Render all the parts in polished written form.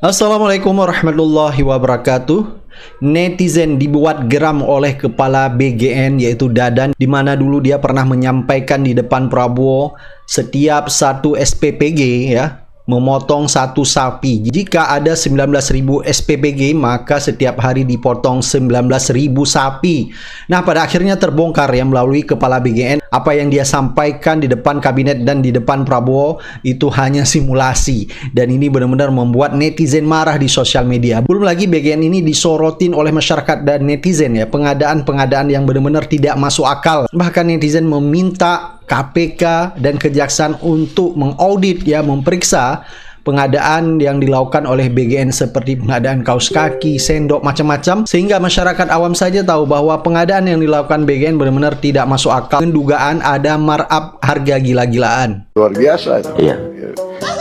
Assalamualaikum warahmatullahi wabarakatuh. Netizen dibuat geram oleh kepala BGN yaitu Dadan, di mana dulu dia pernah menyampaikan di depan Prabowo setiap satu SPPG ya memotong satu sapi. Jika ada 19.000 SPPG maka setiap hari dipotong 19.000 sapi. Nah, pada akhirnya terbongkar ya melalui kepala BGN apa yang dia sampaikan di depan kabinet dan di depan Prabowo itu hanya simulasi, dan ini benar-benar membuat netizen marah di sosial media. Belum lagi BGN ini disorotin oleh masyarakat dan netizen ya, pengadaan yang benar-benar tidak masuk akal. Bahkan netizen meminta KPK dan Kejaksaan untuk mengaudit ya, memeriksa pengadaan yang dilakukan oleh BGN seperti pengadaan kaos kaki, sendok, macam-macam, sehingga masyarakat awam saja tahu bahwa pengadaan yang dilakukan BGN benar-benar tidak masuk akal. Dugaan ada markup harga gila-gilaan. Luar biasa. Iya.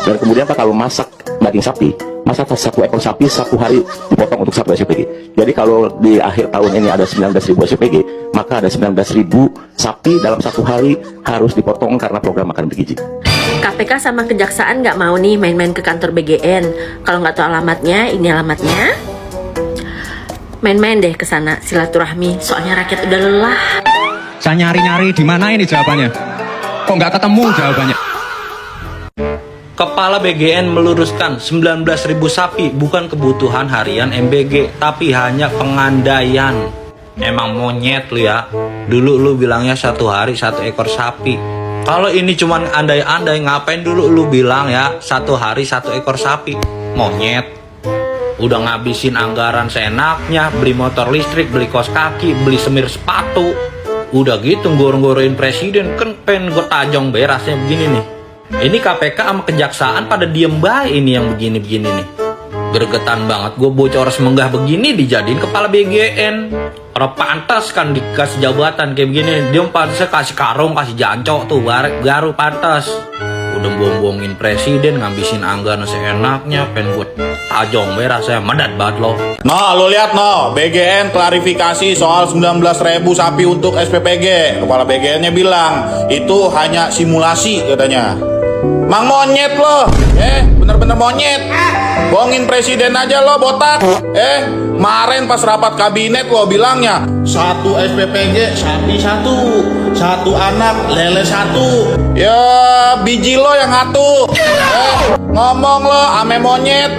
Dan kemudian Pak, kalau masak daging sapi, masak satu ekor sapi satu hari dipotong untuk satu SPG. Jadi kalau di akhir tahun ini ada 19.000 SPG, maka ada 19.000 sapi dalam satu hari harus dipotong karena program makan bergizi. KPK sama Kejaksaan nggak mau nih main-main ke kantor BGN. Kalau nggak tahu alamatnya, ini alamatnya. Main-main deh ke sana, silaturahmi. Soalnya rakyat udah lelah. Saya nyari-nyari di mana ini jawabannya. Kok nggak ketemu jawabannya? Kepala BGN meluruskan 19.000 sapi bukan kebutuhan harian MBG, tapi hanya pengandaian. Emang monyet lu ya. Dulu lu bilangnya satu hari satu ekor sapi. Kalau ini cuman andai-andai, ngapain dulu lu bilang ya satu hari satu ekor sapi? Monyet. Udah ngabisin anggaran seenaknya, beli motor listrik, beli kaos kaki, beli semir sepatu. Udah gitu ngorong-ngoroin presiden, kan pengen gue tajong berasnya begini nih. Ini KPK sama Kejaksaan pada diem baik ini yang begini-begini nih. Gergetan banget gue bocor semenggah begini dijadiin kepala BGN. Orang pantas kan dikasih jabatan kayak begini. Dia pantasnya kasih karung, kasih jancok tuh, baru pantas. Udah bohong-bohongin presiden, ngabisin anggaran seenaknya, pengen gue tajong berasnya, medat banget lo. No, lu lihat no, BGN klarifikasi soal 19.000 sapi untuk SPPG. Kepala BGN-nya bilang itu hanya simulasi katanya. Mang monyet lo, bener-bener monyet. Bohongin presiden aja lo, botak. Kemarin pas rapat kabinet lo bilangnya satu SPPG sapi satu anak lele satu. Ya biji lo yang satu. Ngomong lo ame monyet.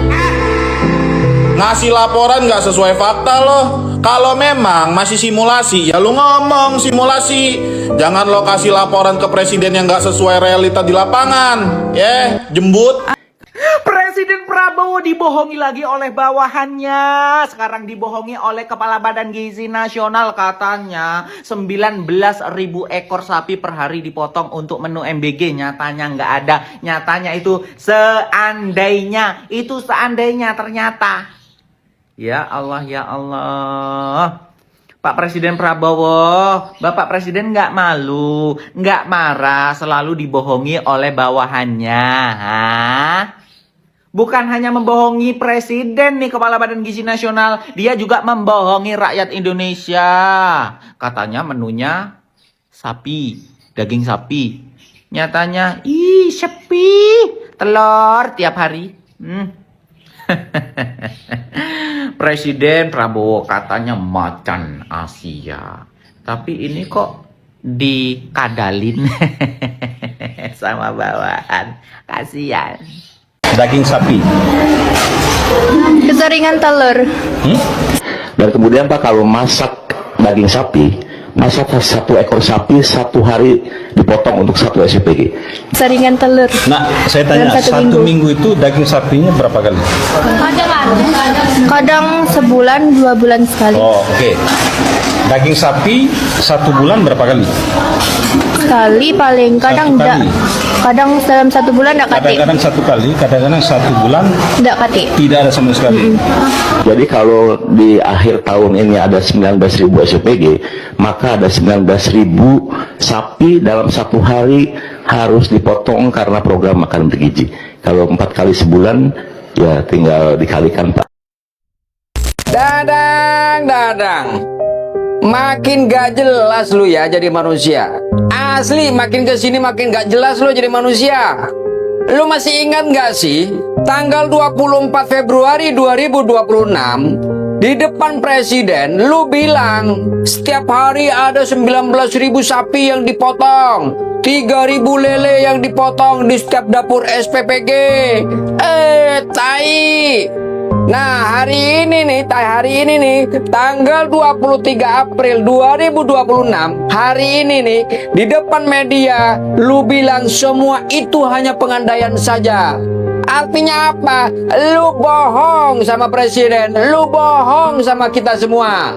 Ngasih laporan nggak sesuai fakta lo. Kalau memang masih simulasi, ya lu ngomong simulasi. Jangan lo kasih laporan ke presiden yang nggak sesuai realita di lapangan. Jembut. Presiden Prabowo dibohongi lagi oleh bawahannya. Sekarang dibohongi oleh Kepala Badan Gizi Nasional. Katanya 19.000 ekor sapi per hari dipotong untuk menu MBG. Nyatanya nggak ada. Nyatanya itu seandainya. Itu seandainya ternyata. Ya Allah, ya Allah. Pak Presiden Prabowo, Bapak Presiden nggak malu, nggak marah, selalu dibohongi oleh bawahannya. Bukan hanya membohongi Presiden nih, Kepala Badan Gizi Nasional, dia juga membohongi rakyat Indonesia. Katanya menunya sapi, daging sapi. Nyatanya, sepi, telur tiap hari. Presiden Prabowo katanya macan Asia, tapi ini kok dikadalin sama bawahan. Kasihan. Daging sapi. Keseringan telur. Dan kemudian Pak, kalau masak daging sapi, masak satu ekor sapi satu hari dipotong untuk satu SPG. Keseringan telur. Nah, saya tanya, Dalam satu minggu itu daging sapinya berapa kali? Kadang sebulan, 2 bulan sekali. Oh, oke. Daging sapi satu bulan berapa kali? Sekali paling, kadang Satu enggak. kali. Kadang dalam 1 bulan enggak kati. Kadang-kadang satu kali, kadang-kadang satu bulan Enggak kati. tidak ada sama sekali. Jadi kalau di akhir tahun ini ada 19.000 SPG, maka ada 19.000 sapi dalam satu hari harus dipotong karena program makan bergizi. Kalau 4 kali sebulan, ya tinggal dikalikan Pak. Dadang, makin gak jelas lu ya jadi manusia. Asli, makin kesini makin gak jelas lu jadi manusia. Lu masih ingat nggak sih? Tanggal 24 Februari 2026, di depan presiden, lu bilang setiap hari ada 19.000 sapi yang dipotong, 3.000 lele yang dipotong di setiap dapur SPPG. Tai. Nah, hari ini nih, tanggal 23 April 2026, hari ini nih, di depan media, lu bilang semua itu hanya pengandaian saja. Artinya apa? Lu bohong sama presiden, lu bohong sama kita semua.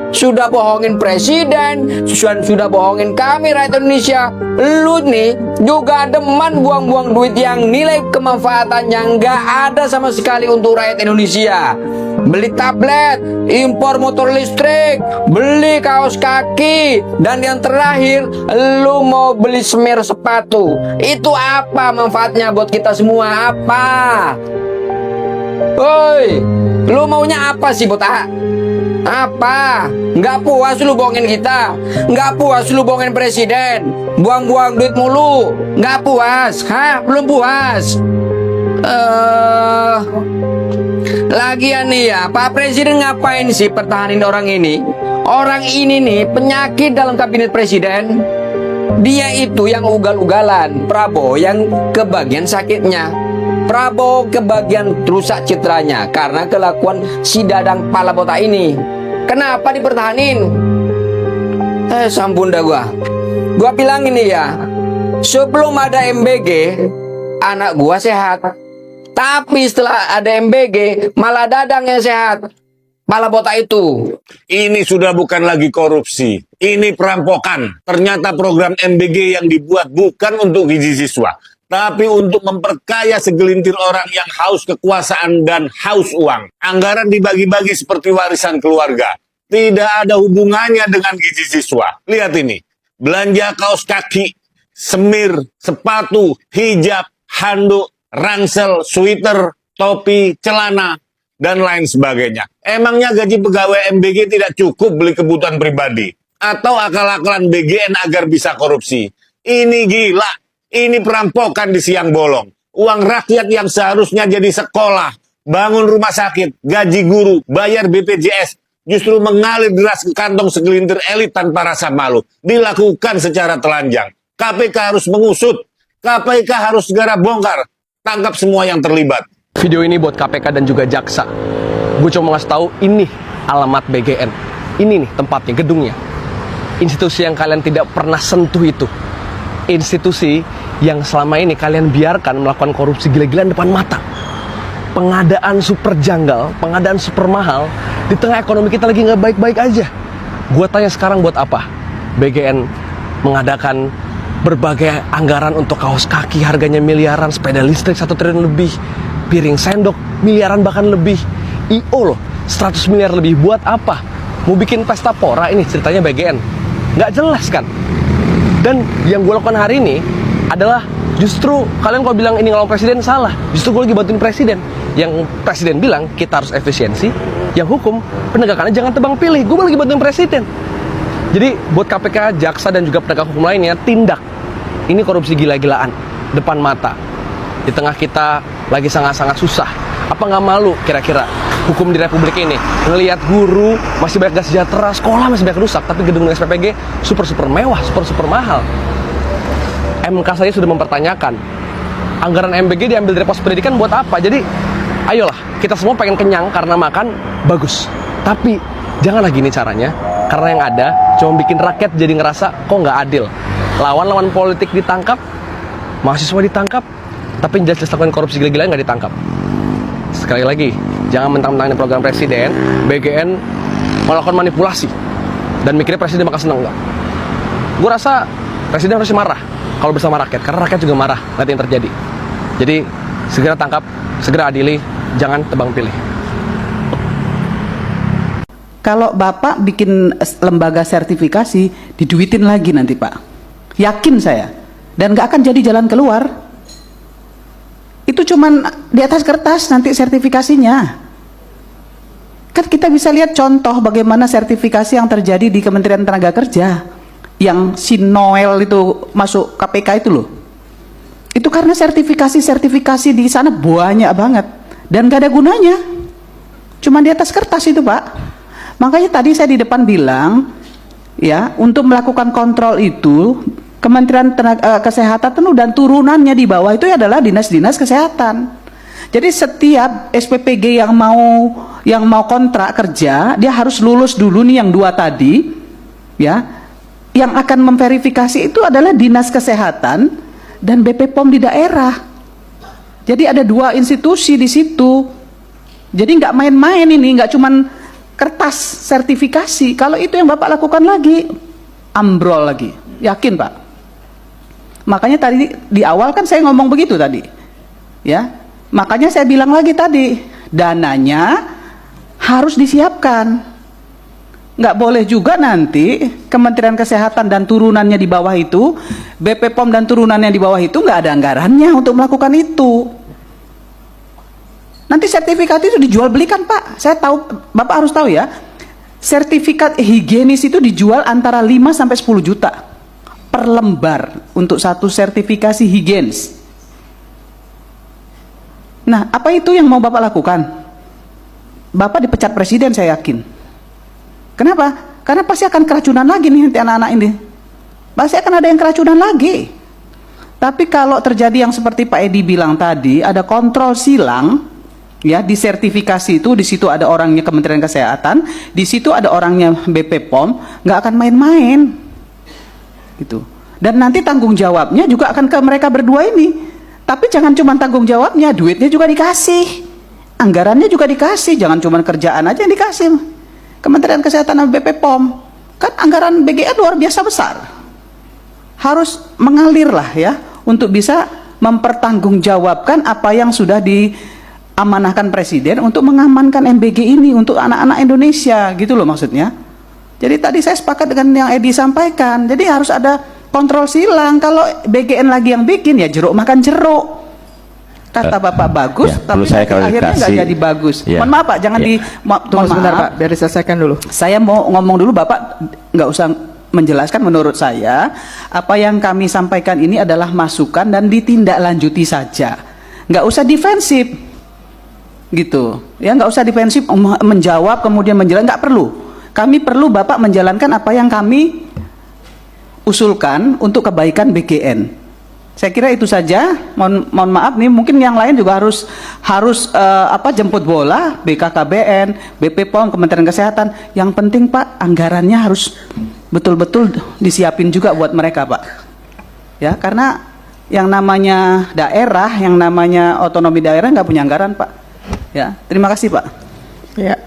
Sudah bohongin presiden, sudah bohongin kami rakyat Indonesia. Lu nih juga demen buang-buang duit yang nilai kemanfaatannya nggak ada sama sekali untuk rakyat Indonesia. Beli tablet, impor motor listrik, beli kaos kaki, dan yang terakhir, lu mau beli semir sepatu. Itu apa manfaatnya buat kita semua? Apa? Woi, lu maunya apa sih, botak? Apa? Nggak puas lu bohongin kita? Nggak puas lu bohongin presiden? Buang-buang duit mulu? Nggak puas? Hah? Belum puas? Lagian nih ya, Pak Presiden ngapain sih pertahanin orang ini? Orang ini nih penyakit dalam kabinet presiden. Dia itu yang ugal-ugalan, Prabowo yang kebagian sakitnya. Prabowo kebagian rusak citranya karena kelakuan si dadang pala botak ini. Kenapa dipertahanin? Sampun dah gua bilang ini ya, sebelum ada MBG anak gua sehat, tapi setelah ada MBG malah dadang yang sehat, pala botak itu. Ini sudah bukan lagi korupsi, ini perampokan. Ternyata program MBG yang dibuat bukan untuk gizi siswa, tapi untuk memperkaya segelintir orang yang haus kekuasaan dan haus uang. Anggaran dibagi-bagi seperti warisan keluarga. Tidak ada hubungannya dengan gizi siswa. Lihat ini, belanja kaos kaki, semir, sepatu, hijab, handuk, ransel, sweater, topi, celana, dan lain sebagainya. Emangnya gaji pegawai MBG tidak cukup beli kebutuhan pribadi? Atau akal-akalan BGN agar bisa korupsi? Ini gila. Ini perampokan di siang bolong. Uang rakyat yang seharusnya jadi sekolah, bangun rumah sakit, gaji guru, bayar BPJS, justru mengalir deras ke kantong segelintir elit tanpa rasa malu. Dilakukan secara telanjang. KPK harus mengusut. KPK harus segera bongkar. Tangkap semua yang terlibat. Video ini buat KPK dan juga jaksa. Gue cuma ngasih tahu ini alamat BGN. Ini nih tempatnya, gedungnya. Institusi yang kalian tidak pernah sentuh itu. Institusi yang selama ini kalian biarkan melakukan korupsi gila-gilaan depan mata. Pengadaan super janggal, pengadaan super mahal, di tengah ekonomi kita lagi nggak baik-baik aja. Gue tanya sekarang buat apa BGN mengadakan berbagai anggaran untuk kaos kaki harganya miliaran, sepeda listrik 1 triliun lebih, piring sendok miliaran bahkan lebih, IO loh 100 miliar lebih. Buat apa? Mau bikin pesta pora ini ceritanya BGN? Nggak jelas kan? Dan yang gue lakukan hari ini adalah justru kalian kalau bilang ini ngelawan presiden salah. Justru gue lagi bantuin presiden. Yang presiden bilang kita harus efisiensi, yang hukum penegakannya jangan tebang pilih. Gue lagi bantuin presiden. Jadi buat KPK, jaksa dan juga penegak hukum lainnya, tindak. Ini korupsi gila-gilaan depan mata. Di tengah kita lagi sangat-sangat susah. Apa nggak malu kira-kira hukum di republik ini? Ngelihat guru masih banyak gak sejahtera, sekolah masih banyak rusak, tapi gedung SPPG super mewah, super mahal. MK saja sudah mempertanyakan anggaran MBG diambil dari pos pendidikan buat apa? Jadi ayolah, kita semua pengen kenyang karena makan bagus, tapi janganlah gini caranya. Karena yang ada cuma bikin rakyat jadi ngerasa kok nggak adil. Lawan-lawan politik ditangkap, mahasiswa ditangkap, tapi jelas-jelas lakukan korupsi gila-gilaan nggak ditangkap. Sekali lagi, jangan mentang-mentangin program presiden, BGN melakukan manipulasi dan mikirnya presiden bakal seneng. Enggak. Gue rasa presiden harus marah kalau bersama rakyat, karena rakyat juga marah nanti yang terjadi. Jadi segera tangkap, segera adili, jangan tebang pilih. Kalau Bapak bikin lembaga sertifikasi, diduitin lagi nanti Pak. Yakin saya. Dan nggak akan jadi jalan keluar. Itu cuman di atas kertas nanti sertifikasinya. Kan kita bisa lihat contoh bagaimana sertifikasi yang terjadi di Kementerian Tenaga Kerja. Yang si Noel itu masuk KPK itu loh. Itu karena sertifikasi di sana banyak banget dan gak ada gunanya. Cuma di atas kertas itu, Pak. Makanya tadi saya di depan bilang, ya, untuk melakukan kontrol itu Kementerian Kesehatan dan turunannya di bawah itu adalah dinas-dinas kesehatan. Jadi setiap SPPG yang mau kontrak kerja, dia harus lulus dulu nih yang 2 tadi, ya. Yang akan memverifikasi itu adalah dinas kesehatan dan BP POM di daerah. Jadi ada 2 institusi di situ. Jadi nggak main-main ini, nggak cuman kertas sertifikasi. Kalau itu yang Bapak lakukan lagi, ambrol lagi. Yakin, Pak? Makanya tadi di awal kan saya ngomong begitu tadi. Ya. Makanya saya bilang lagi tadi, dananya harus disiapkan. Nggak boleh juga nanti Kementerian Kesehatan dan turunannya di bawah itu, BP POM dan turunannya di bawah itu nggak ada anggarannya untuk melakukan itu. Nanti sertifikat itu dijual belikan, Pak. Saya tahu, Bapak harus tahu ya. Sertifikat higienis itu dijual antara 5 sampai 10 juta per lembar untuk satu sertifikasi higienis. Nah, apa itu yang mau Bapak lakukan? Bapak dipecat presiden, saya yakin. Kenapa? Karena pasti akan keracunan lagi nih nanti anak-anak ini. Pasti akan ada yang keracunan lagi. Tapi kalau terjadi yang seperti Pak Edi bilang tadi, ada kontrol silang, ya, di sertifikasi itu, di situ ada orangnya Kementerian Kesehatan, di situ ada orangnya BP POM, nggak akan main-main, gitu. Dan nanti tanggung jawabnya juga akan ke mereka berdua ini. Tapi jangan cuma tanggung jawabnya, duitnya juga dikasih, anggarannya juga dikasih, jangan cuma kerjaan aja yang dikasih. Kementerian Kesehatan dan BP POM, kan anggaran BGN luar biasa besar, harus mengalir lah ya, untuk bisa mempertanggungjawabkan apa yang sudah diamanahkan Presiden untuk mengamankan MBG ini untuk anak-anak Indonesia, gitu loh maksudnya. Jadi tadi saya sepakat dengan yang Edi sampaikan, jadi harus ada kontrol silang. Kalau BGN lagi yang bikin, ya jeruk makan jeruk. Kata Bapak bagus, ya, tapi saya akhirnya nggak jadi bagus. Ya. Mohon maaf Pak, jangan Ya. Tunggu sebentar Pak, biar diselesaikan dulu. Saya mau ngomong dulu, Bapak nggak usah menjelaskan. Menurut saya, apa yang kami sampaikan ini adalah masukan dan ditindaklanjuti saja. Nggak usah defensif, gitu. Ya, nggak usah defensif menjawab kemudian menjelaskan, nggak perlu. Kami perlu Bapak menjalankan apa yang kami usulkan untuk kebaikan BGN. Saya kira itu saja. Mohon maaf nih, mungkin yang lain juga harus jemput bola, BKKBN, BP POM, Kementerian Kesehatan. Yang penting Pak, anggarannya harus betul-betul disiapin juga buat mereka, Pak. Ya, karena yang namanya daerah, yang namanya otonomi daerah nggak punya anggaran, Pak. Ya, terima kasih, Pak. Ya.